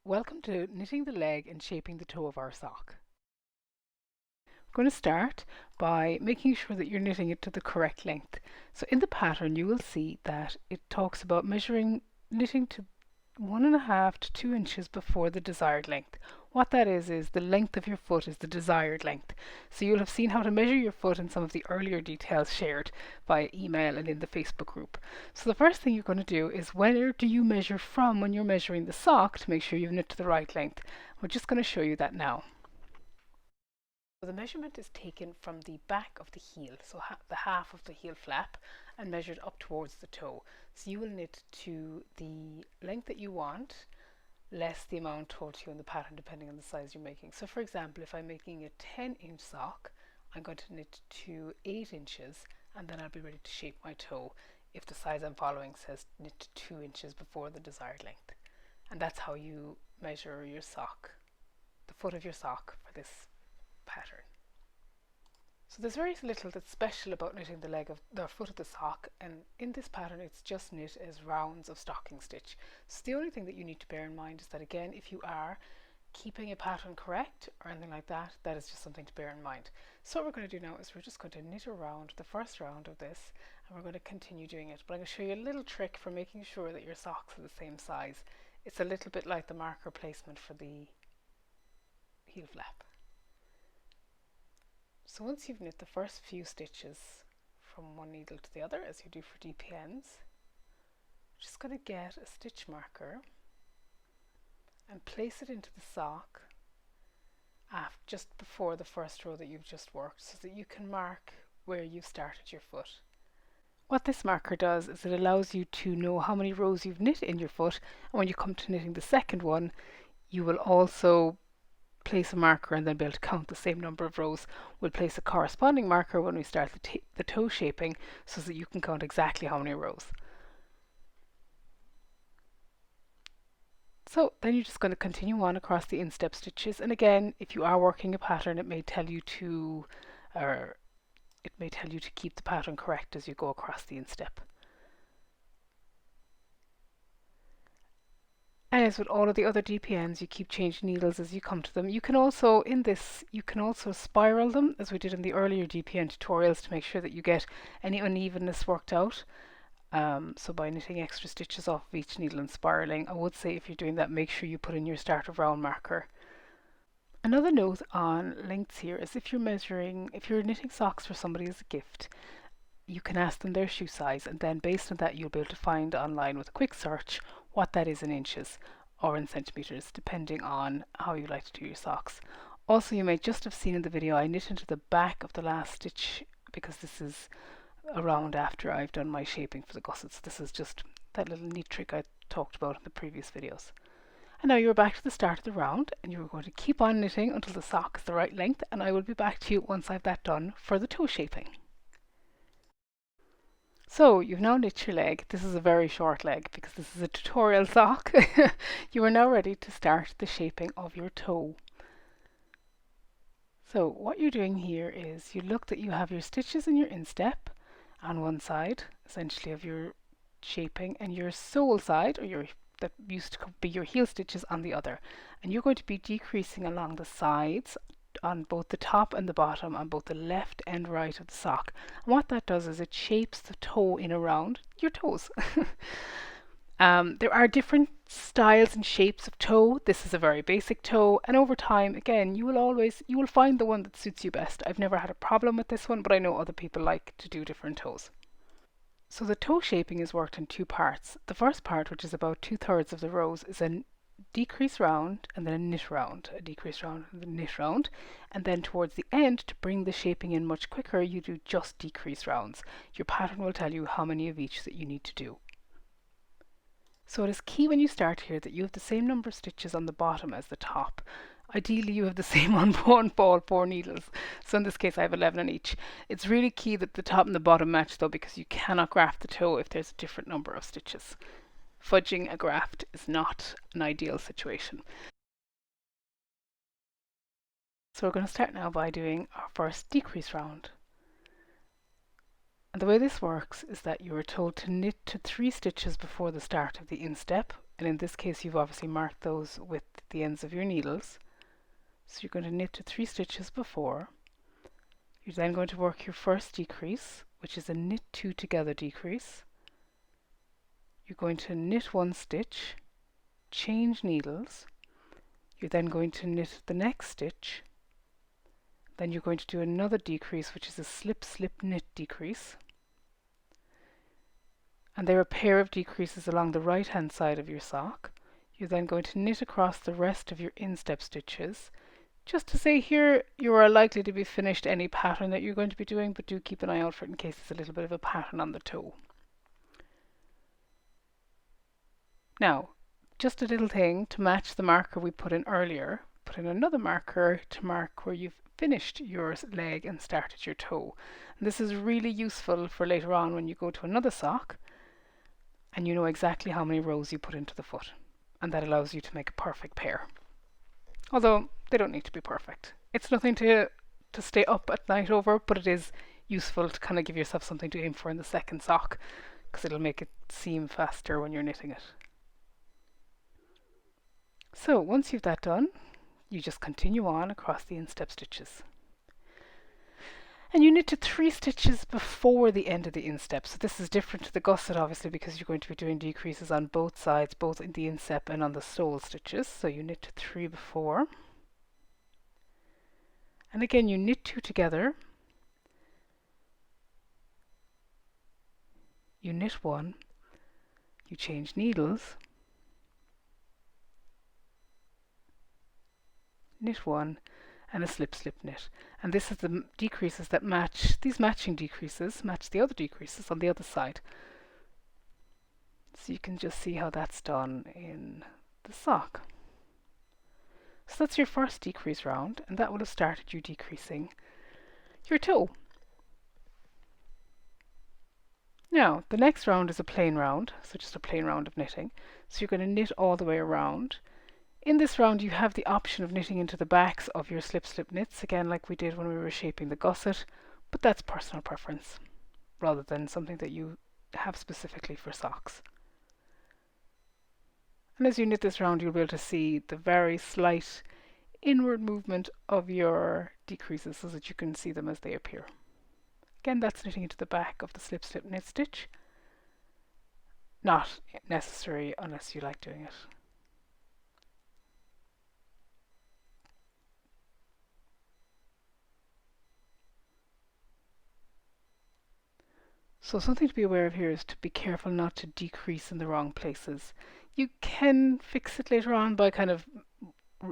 Welcome to knitting the leg and shaping the toe of our sock. We're going to start by making sure that you're knitting it to the correct length. So in the pattern you will see that it talks about knitting to 1.5 to 2 inches before the desired length. What that is the length of your foot is the desired length. So you'll have seen how to measure your foot in some of the earlier details shared via email and in the Facebook group. So the first thing you're going to do is, where do you measure from when you're measuring the sock to make sure you've knit to the right length? We're just going to show you that now. So the measurement is taken from the back of the heel, so the half of the heel flap, and measured up towards the toe. So you will knit to the length that you want, less the amount told to you in the pattern depending on the size you're making. So for example, if I'm making a 10-inch sock, I'm going to knit to 8 inches and then I'll be ready to shape my toe if the size I'm following says knit to 2 inches before the desired length. And that's how you measure your sock, the foot of your sock for this pattern. So there's very little that's special about knitting the leg of the foot of the sock, and in this pattern it's just knit as rounds of stocking stitch. So the only thing that you need to bear in mind is that, again, if you are keeping a pattern correct or anything like that, that is just something to bear in mind. So what we're going to do now is we're just going to knit around the first round of this, and we're going to continue doing it. But I'm going to show you a little trick for making sure that your socks are the same size. It's a little bit like the marker placement for the heel flap. So once you've knit the first few stitches from one needle to the other, as you do for DPNs, just going to get a stitch marker and place it into the sock just before the first row that you've just worked, so that you can mark where you've started your foot. What this marker does is it allows you to know how many rows you've knit in your foot, and when you come to knitting the second one, you will also place a marker and then be able to count the same number of rows. We'll place a corresponding marker when we start the toe shaping, so that you can count exactly how many rows. So then you're just going to continue on across the instep stitches, and again, if you are working a pattern, it may tell you to keep the pattern correct as you go across the instep. And as with all of the other DPNs, you keep changing needles as you come to them. You can also, in this, you can also spiral them, as we did in the earlier DPN tutorials, to make sure that you get any unevenness worked out. So by knitting extra stitches off of each needle and spiraling, I would say if you're doing that, make sure you put in your start of round marker. Another note on lengths here is if you're knitting socks for somebody as a gift, you can ask them their shoe size, and then based on that you'll be able to find online with a quick search what that is in inches or in centimeters, depending on how you like to do your socks. Also, you may just have seen in the video I knit into the back of the last stitch, because this is around after I've done my shaping for the gussets. This is just that little neat trick I talked about in the previous videos. And now you're back to the start of the round, and you're going to keep on knitting until the sock is the right length, and I will be back to you once I've that done for the toe shaping. So you've now knit your leg. This is a very short leg because this is a tutorial sock. You are now ready to start the shaping of your toe. So what you're doing here is you look that you have your stitches in your instep on one side, essentially, of your shaping, and your sole side, or that used to be your heel stitches, on the other. And you're going to be decreasing along the sides on both the top and the bottom, on both the left and right of the sock. And what that does is it shapes the toe in around your toes. There are different styles and shapes of toe. This is a very basic toe, and over time, again, you will find the one that suits you best. I've never had a problem with this one, but I know other people like to do different toes. So the toe shaping is worked in two parts. The first part, which is about 2/3 of the rows, is a decrease round and then a knit round, a decrease round and a knit round, and then towards the end, to bring the shaping in much quicker, you do just decrease rounds. Your pattern will tell you how many of each that you need to do. So it is key when you start here that you have the same number of stitches on the bottom as the top. Ideally you have the same on all 4 needles. So in this case I have 11 on each. It's really key that the top and the bottom match though, because you cannot graft the toe if there's a different number of stitches. Fudging a graft is not an ideal situation. So we're going to start now by doing our first decrease round. And the way this works is that you are told to knit to 3 stitches before the start of the instep, and in this case you've obviously marked those with the ends of your needles. So you're going to knit to 3 stitches before. You're then going to work your first decrease, which is a knit 2 together decrease. You're going to knit 1 stitch, change needles. You're then going to knit the next stitch. Then you're going to do another decrease, which is a slip slip knit decrease. And there are a pair of decreases along the right hand side of your sock. You're then going to knit across the rest of your instep stitches. Just to say here, you are likely to be finished any pattern that you're going to be doing, but do keep an eye out for it in case there's a little bit of a pattern on the toe. Now, just a little thing to match the marker we put in earlier. Put in another marker to mark where you've finished your leg and started your toe. And this is really useful for later on when you go to another sock and you know exactly how many rows you put into the foot. And that allows you to make a perfect pair. Although they don't need to be perfect. It's nothing to stay up at night over, but it is useful to kind of give yourself something to aim for in the second sock, because it'll make it seam faster when you're knitting it. So once you've that done, you just continue on across the instep stitches. And you knit to 3 stitches before the end of the instep. So this is different to the gusset obviously, because you're going to be doing decreases on both sides, both in the instep and on the sole stitches. So you knit to 3 before. And again you knit 2 together. You knit 1. You change needles. Knit 1 and a slip slip knit, and this is the decreases that match, these matching decreases match the other decreases on the other side. So you can just see how that's done in the sock. So that's your first decrease round, and that would have started you decreasing your toe. Now the next round is a plain round, so just a plain round of knitting. So you're going to knit all the way around. In this round you have the option of knitting into the backs of your slip slip knits, again like we did when we were shaping the gusset, but that's personal preference rather than something that you have specifically for socks. And as you knit this round you'll be able to see the very slight inward movement of your decreases so that you can see them as they appear. Again, that's knitting into the back of the slip slip knit stitch. Not necessary unless you like doing it. So something to be aware of here is to be careful not to decrease in the wrong places. You can fix it later on by kind of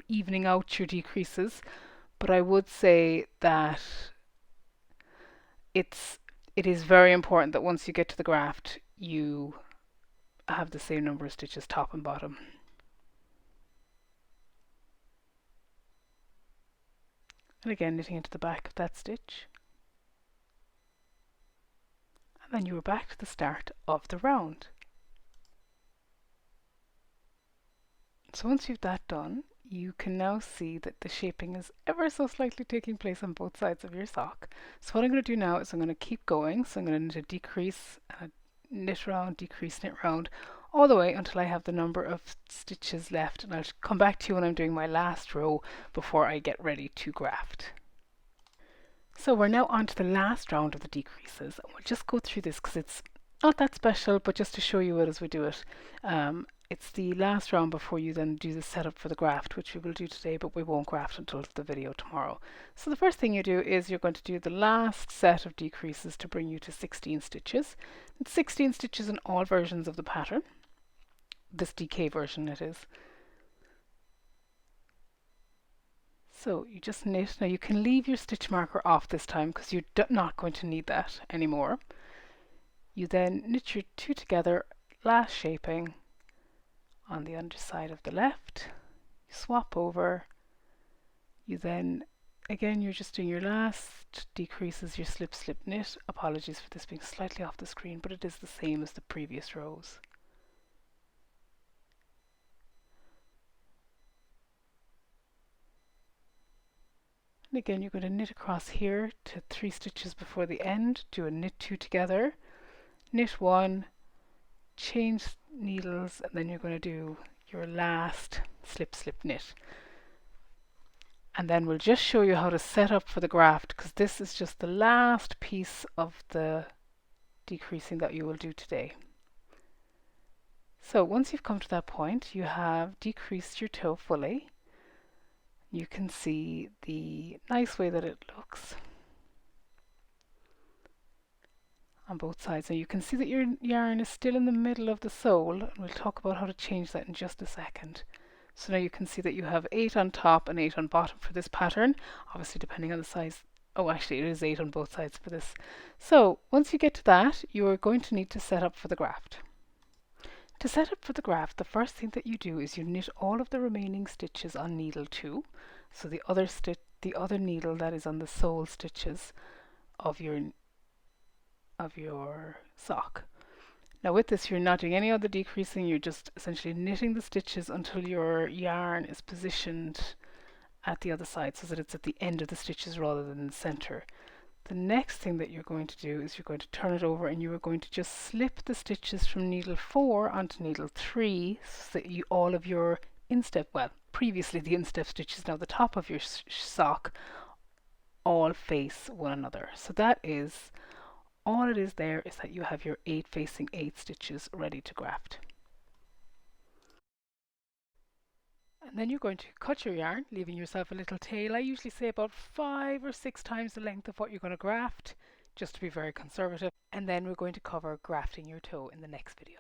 evening out your decreases, but I would say that it is very important that once you get to the graft you have the same number of stitches top and bottom. And again knitting into the back of that stitch. And then you are back to the start of the round. So once you've that done, you can now see that the shaping is ever so slightly taking place on both sides of your sock. So what I'm going to do now is I'm going to keep going. So I'm going to knit a decrease, knit round, decrease, knit round, all the way until I have the number of stitches left. And I'll come back to you when I'm doing my last row before I get ready to graft. So we're now on to the last round of the decreases. And we'll just go through this because it's not that special, but just to show you it as we do it. It's the last round before you then do the setup for the graft, which we will do today, but we won't graft until the video tomorrow. So the first thing you do is you're going to do the last set of decreases to bring you to 16 stitches. It's 16 stitches in all versions of the pattern. This DK version it is. So you just knit. Now you can leave your stitch marker off this time because you're not going to need that anymore. You then knit your 2 together, last shaping on the underside of the left. You swap over. You then, again, you're just doing your last decreases, your slip slip knit. Apologies for this being slightly off the screen, but it is the same as the previous rows. And again, you're going to knit across here to 3 stitches before the end, do a knit 2 together, knit 1, change needles, and then you're going to do your last slip knit. And then we'll just show you how to set up for the graft, because this is just the last piece of the decreasing that you will do today. So once you've come to that point, you have decreased your toe fully. You can see the nice way that it looks on both sides. And you can see that your yarn is still in the middle of the sole, and we'll talk about how to change that in just a second. So now you can see that you have 8 on top and 8 on bottom for this pattern, obviously depending on the size. Oh, actually it is 8 on both sides for this. So once you get to that, you are going to need to set up for the graft. To set up for the graft, the first thing that you do is you knit all of the remaining stitches on needle 2. So the other needle that is on the sole stitches of your sock. Now with this, you're not doing any other decreasing, you're just essentially knitting the stitches until your yarn is positioned at the other side so that it's at the end of the stitches rather than the center. The next thing that you're going to do is you're going to turn it over, and you are going to just slip the stitches from needle 4 onto needle 3 so that all of your instep, well, previously the instep stitches, now the top of your sock, all face one another. So that is all it is. There is that you have your 8 facing 8 stitches ready to graft. And then you're going to cut your yarn, leaving yourself a little tail. I usually say about 5 or 6 times the length of what you're going to graft, just to be very conservative. And then we're going to cover grafting your toe in the next video.